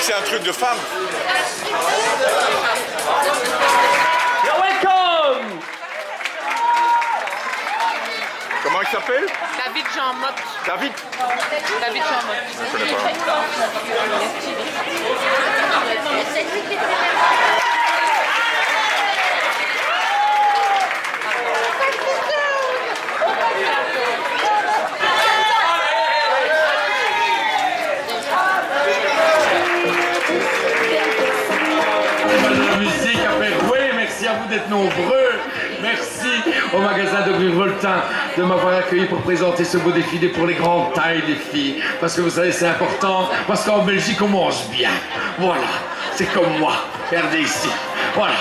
c'est un truc de femme. You're welcome. Comment il s'appelle? David Jean Motte. David? David Jean Motte. Je connais pas. La musique a fait rouer, merci à vous d'être nombreux. Merci au magasin de Virevoltin de m'avoir accueilli pour présenter ce beau défilé pour les grandes tailles des filles. Parce que vous savez, c'est important, parce qu'en Belgique, on mange bien. Voilà, c'est comme moi. Regardez ici. Voilà,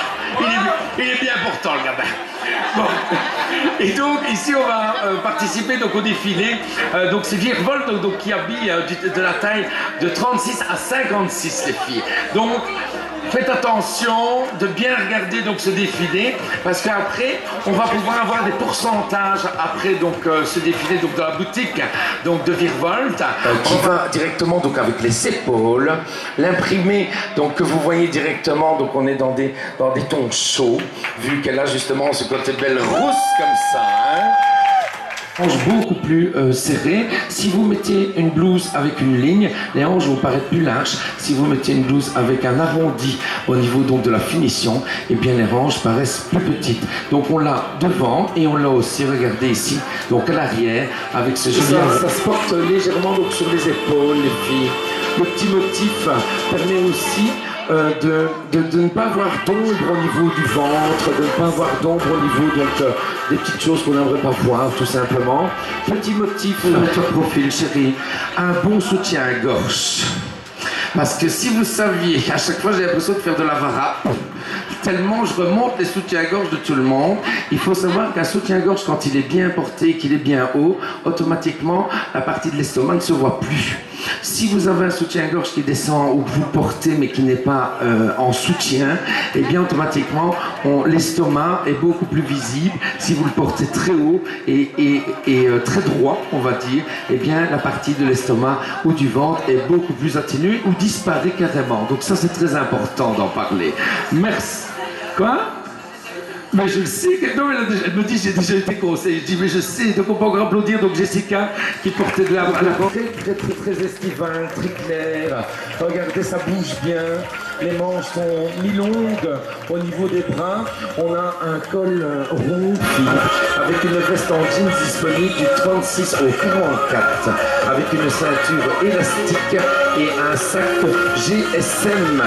il est bien portant, le gamin. Bon. Et donc ici on va participer donc au défilé. Donc c'est Virevolt donc qui habille de la taille de 36 à 56 les filles. Donc faites attention de bien regarder donc ce défilé parce qu'après on va pouvoir avoir des pourcentages après donc ce défilé donc dans la boutique donc de Virevolt qui va directement donc avec les épaules, l'imprimé donc que vous voyez directement, donc on est dans des tons chauds vu qu'elle a justement ce côté belle rousse comme ça, hein. Hanches beaucoup plus serrées. Si vous mettez une blouse avec une ligne, les hanches vont paraître plus larges. Si vous mettez une blouse avec un arrondi au niveau donc de la finition, eh bien les hanches paraissent plus petites. Donc on l'a devant et on l'a aussi, regardez ici, donc à l'arrière avec ce joli. Ça se porte légèrement donc sur les épaules, les filles. Le petit motif permet aussi de ne pas avoir d'ombre au niveau du ventre, de ne pas avoir d'ombre au niveau donc, des petites choses qu'on n'aimerait pas voir tout simplement. Petit motif sur notre profil chéri, un bon soutien-gorge. Parce que si vous saviez, à chaque fois j'ai l'impression de faire de la vara, tellement je remonte les soutiens-gorge de tout le monde. Il faut savoir qu'un soutien-gorge, quand il est bien porté, qu'il est bien haut, automatiquement la partie de l'estomac ne se voit plus. Si vous avez un soutien-gorge qui descend ou que vous portez mais qui n'est pas en soutien, eh bien automatiquement l'estomac est beaucoup plus visible. Si vous le portez très haut et très droit, on va dire, eh bien la partie de l'estomac ou du ventre est beaucoup plus atténuée ou disparaît carrément. Donc ça c'est très important d'en parler. Merci. Quoi? Mais je le sais que... Non, elle me dit j'ai déjà été conseillée. Je dis mais je sais, donc on peut encore applaudir donc Jessica qui portait de la très estivale, très claire. Regardez, ça bouge bien. Les manches sont mi-longues au niveau des bras. On a un col rond avec une veste en jeans disponible du 36 au 44 avec une ceinture élastique et un sac GSM.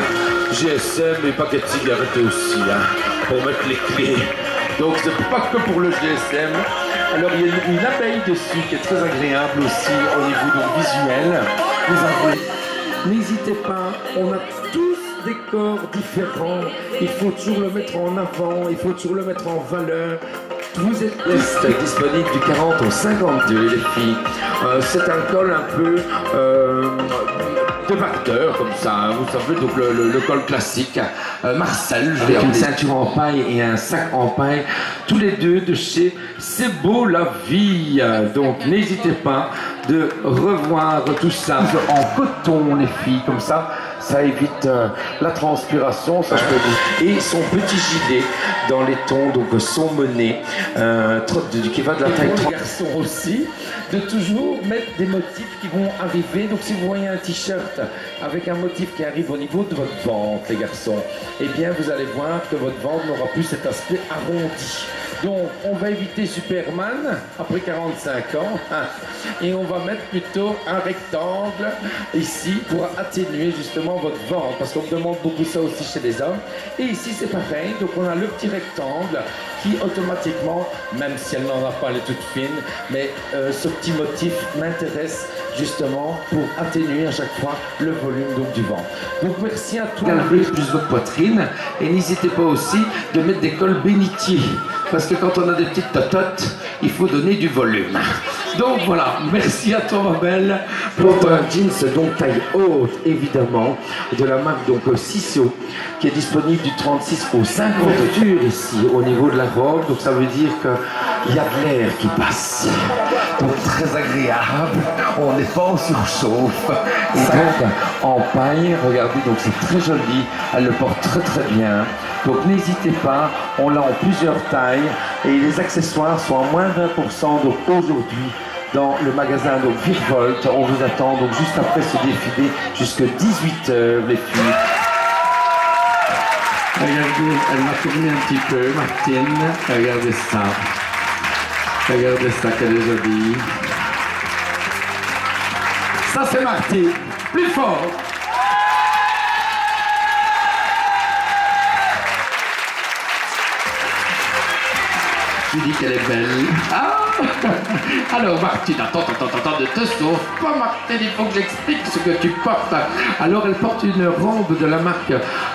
GSM et paquet de cigarettes aussi, hein, pour mettre les clés. Donc c'est pas que pour le GSM. Alors il y a une abeille dessus qui est très agréable aussi au niveau donc, visuel. Vous avez, n'hésitez pas, on a tous des corps différents. Il faut toujours le mettre en avant, il faut toujours le mettre en valeur. Vous êtes disponible du 40 au 52 les filles. C'est un col un peu de facteur comme ça, hein, vous savez, donc le col classique. Marcel, je vais avec une ceinture en paille et un sac en paille, tous les deux de chez C'est Beau la Vie. Donc n'hésitez pas de revoir tout ça en coton les filles, comme ça. Ça évite la transpiration, ça je peux vous. Et son petit gilet dans les tons donc saumonés, qui va de la taille 30. Garçons aussi, de toujours mettre des motifs qui vont arriver. Donc si vous voyez un t-shirt avec un motif qui arrive au niveau de votre ventre, les garçons, eh bien vous allez voir que votre ventre n'aura plus cet aspect arrondi. Donc on va éviter Superman après 45 ans hein, et on va mettre plutôt un rectangle ici pour atténuer justement votre ventre parce qu'on me demande beaucoup ça aussi chez les hommes. Et ici c'est pareil, donc on a le petit rectangle qui automatiquement, même si elle n'en a pas, elle est toute fine, mais ce petit motif m'intéresse justement pour atténuer à chaque fois le volume donc, du ventre. Donc merci à tous. Galvez plus votre poitrine et n'hésitez pas aussi de mettre des cols bénitiers parce que quand on a des petites tototes, il faut donner du volume. Donc voilà, merci à toi ma belle pour un jeans donc taille haute évidemment de la marque donc Sissot qui est disponible du 36 au 52 ici au niveau de la robe. Donc ça veut dire que il y a de l'air qui passe. Donc très agréable, on n'est pas en surchauffe. Et donc en paille, regardez, donc c'est très joli, elle le porte très très bien. Donc n'hésitez pas, on l'a en plusieurs tailles et les accessoires sont à moins 20% donc aujourd'hui dans le magasin donc Virvolt. On vous attend donc juste après ce défilé jusqu'à 18h les filles. Regardez, elle m'a tourné un petit peu, Martine. Regardez ça. Regardez ça, qu'elle est jolie. Ça, c'est Martine. Plus fort. Tu dis qu'elle est belle. Ah. Alors Martine, attends, ne te sauve pas Martine, il faut que j'explique ce que tu portes. Alors elle porte une robe de la marque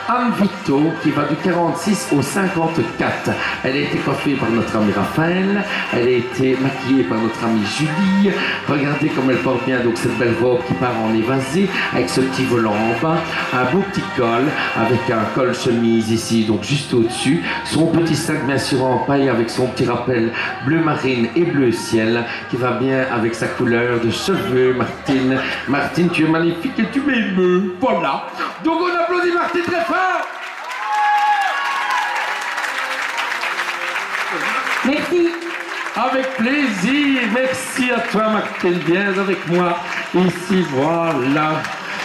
Anvito qui va du 46 au 54. Elle a été coiffée par notre ami Raphaël, elle a été maquillée par notre amie Julie. Regardez comme elle porte bien donc cette belle robe qui part en évasé avec ce petit volant en bas, un beau petit col avec un col chemise ici donc juste au-dessus, son petit sac bien sûr en paille avec son petit rappel bleu marine et bleu ciel qui va bien avec sa couleur de cheveux. Martine, Martine, tu es magnifique et tu m'émeus. Voilà. Donc on applaudit Martine très fort. Merci. Avec plaisir. Merci à toi Martine. Viens avec moi ici. Voilà.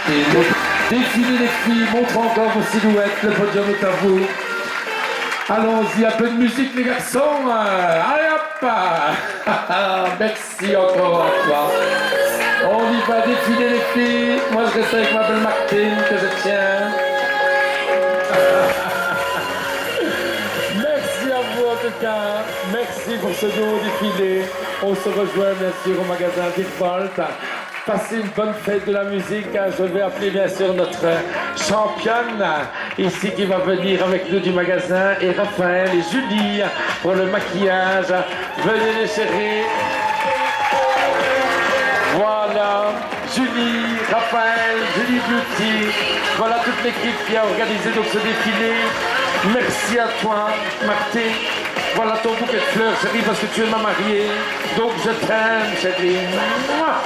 Et donc, défilez les filles. Montre encore vos silhouettes. Le podium est à vous. Allons-y, un peu de musique les garçons. Allez hop. Merci encore à toi. On y va défiler les filles. Moi je reste avec ma belle Martine que je tiens. Merci à vous en tout cas. Merci pour ce nouveau défilé. On se rejoint bien sûr au magasin Virvolt. Passez une bonne fête de la musique. Je vais appeler bien sûr notre championne ici qui va venir avec nous du magasin et Raphaël et Julie pour le maquillage. Venez les chéris. Voilà, Julie, Raphaël, Julie Beauty. Voilà toute l'équipe qui a organisé donc ce défilé. Merci à toi, Martine. Voilà ton bouquet de fleurs, chérie, parce que tu es ma mariée. Donc je t'aime, chérie. Mouah.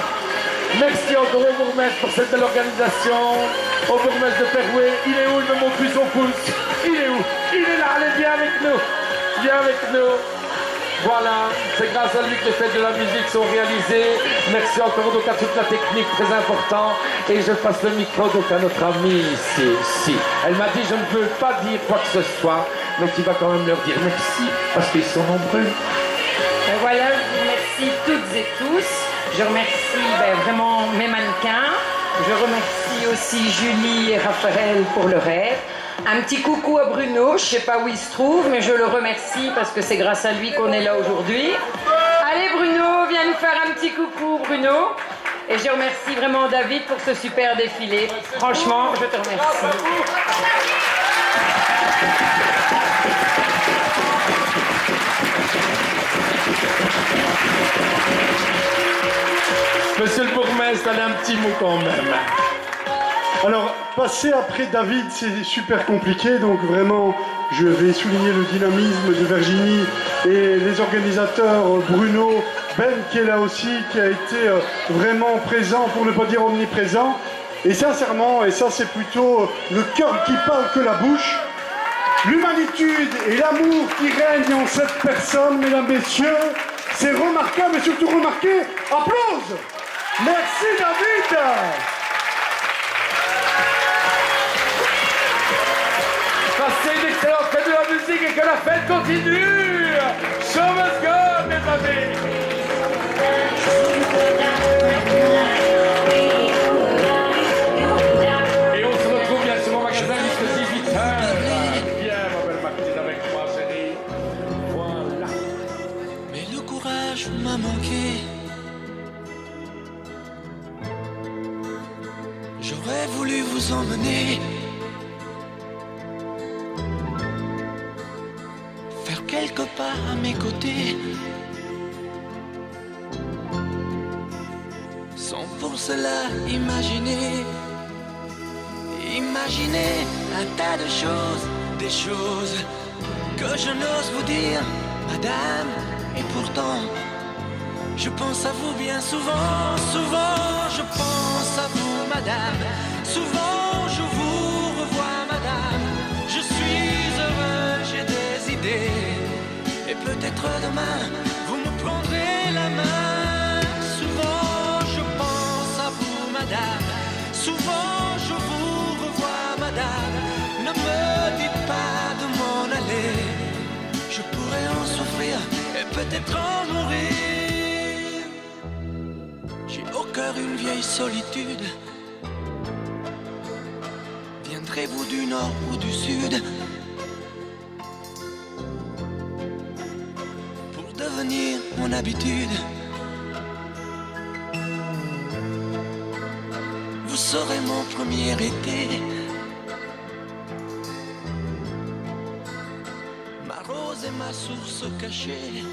Merci encore au bourgmestre pour cette belle organisation. Au bourgmestre de Perouet. Il est où? Il me montre plus son pouce. Il est où? Il est là, allez, viens avec nous. Viens avec nous. Voilà, c'est grâce à lui que les fêtes de la musique sont réalisées. Merci encore donc à toute la technique, très important. Et je passe le micro donc à notre amie ici. Elle m'a dit, je ne veux pas dire quoi que ce soit, mais tu vas quand même leur dire merci, parce qu'ils sont nombreux. Ben voilà, je vous remercie toutes et tous. Je remercie vraiment mes mannequins. Je remercie aussi Julie et Raphaël pour le rêve. Un petit coucou à Bruno, je ne sais pas où il se trouve, mais je le remercie parce que c'est grâce à lui qu'on est là aujourd'hui. Allez Bruno, viens nous faire un petit coucou Bruno. Et je remercie vraiment David pour ce super défilé. Franchement, je te remercie. Monsieur le bourgmestre, allez un petit mot quand même. Alors, passer après David, c'est super compliqué, donc vraiment, je vais souligner le dynamisme de Virginie et les organisateurs Bruno, Ben qui est là aussi, qui a été vraiment présent, pour ne pas dire omniprésent. Et sincèrement, et ça c'est plutôt le cœur qui parle que la bouche, l'humanitude et l'amour qui règnent en cette personne, mesdames, messieurs, c'est remarquable et surtout remarqué. Applause! Merci David! Passez une excellente fête de la musique et que la fête continue. Show must go, mes amis. Et on se retrouve bien sûr au magasin jusqu'à 18h. Viens, ma belle Martine, avec moi, chérie. Voilà. Mais le courage m'a manqué. J'aurais voulu vous emmener. Quelque part à mes côtés, sans pour cela imaginer un tas de choses, des choses que je n'ose vous dire, madame. Et pourtant, je pense à vous bien souvent, souvent je pense à vous, madame. Souvent je vous revois, madame. Je suis heureux, j'ai des idées. Et peut-être demain, vous me prendrez la main. Souvent je pense à vous, madame. Souvent je vous revois, madame. Ne me dites pas de m'en aller. Je pourrais en souffrir et peut-être en mourir. J'ai au cœur une vieille solitude. Viendrez-vous du nord ou du sud pour devenir mon habitude? Vous serez mon premier été, ma rose et ma source cachée.